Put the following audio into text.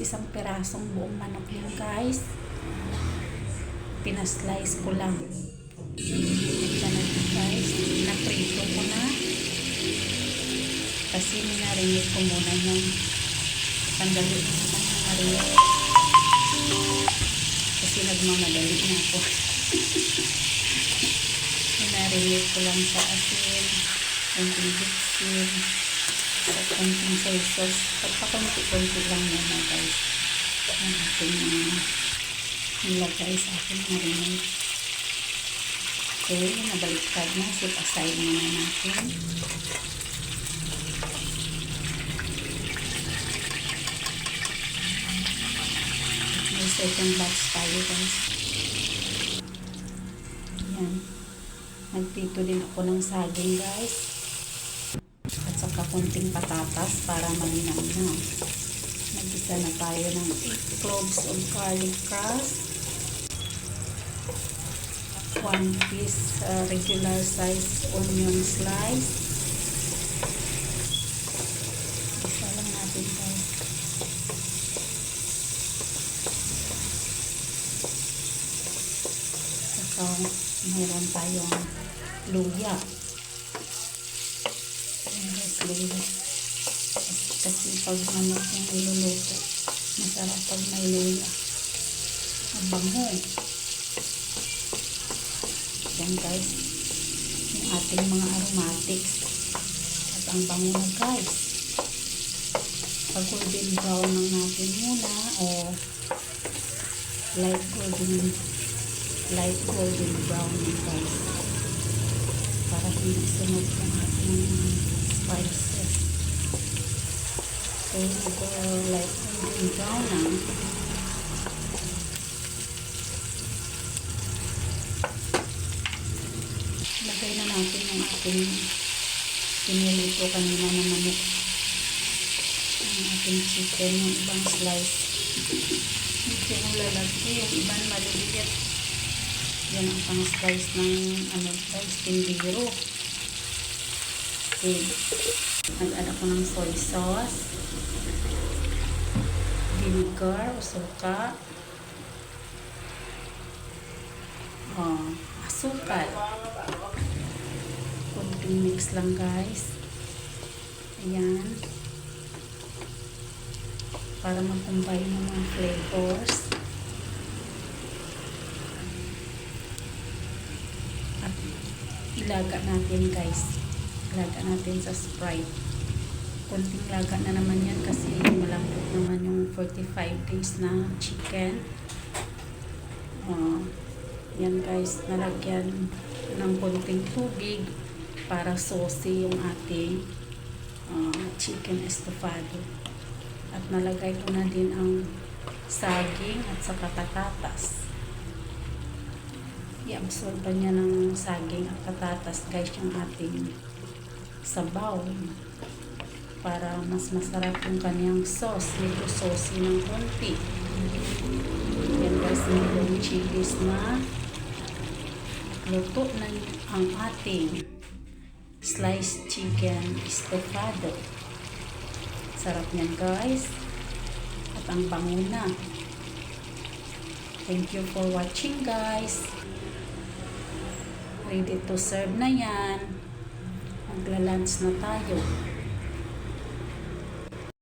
isang pirasong buong manok yun guys. Pinaslice ko lang. Ito na guys. Naprito ko na. Kasi minarinig ko muna yung sandali na marinig. Kasi nagmamadali na ako. Minarinig ko lang sa asin, konting bitsin, at konting soy sauce. Pagpakunti-kunti lang muna guys. Ang ating nilagay sa ating marinade. Okay, nabaliktad na. Set aside muna natin. May second batch tayo guys. Ayan. Nagprito din ako ng saging guys. At saka konting patatas para malinamnam. Nagisa na tayo ng 8 cloves of garlic crust. 1 piece regular size onion slice. Isa lang natin guys. Saka mayroon tayong luya. Ayan guys, luya. Kasi pag manok yung iluluto, masarap pag may luya. Ang bango. Yan guys, yung ating mga aromatics. At ang bango na guys. Pag golden brown lang natin muna o light golden brown guys. Para hindi sunog yung ating spices. Okay, ito light golden brown na. Lagay na natin yung ating pinilito kanina na manok. Ang ating chicken, yung ibang slice. Ito yung lalagay, yung ibang maliliit. Yan ang pang-slice ng guys, tindiro. Okay. Nag-add ako ng soy sauce, vinegar o suka, asukal. Kunting mix lang guys. Ayan. Para mag-combine yung mga flavors. At ilaga natin guys. Ilaga natin sa Sprite. Kunting laga na naman yan kasi malambot naman yung 45 days na chicken. Yan guys, nalagyan ng konting tubig para saucy yung ating chicken estofado. At nalagay ko na din ang saging at saka patatas. I-absorb niya ng saging at patatas guys yung ating sabaw. Para mas masarap yung kanyang sauce. Medyo saucy ng konti. Yan guys, medyo chilies na. Luto na ang ating sliced chicken estofado. Sarap niyan guys. At ang bango na. Thank you for watching guys. Ready to serve na yan. Magla-lunch na tayo.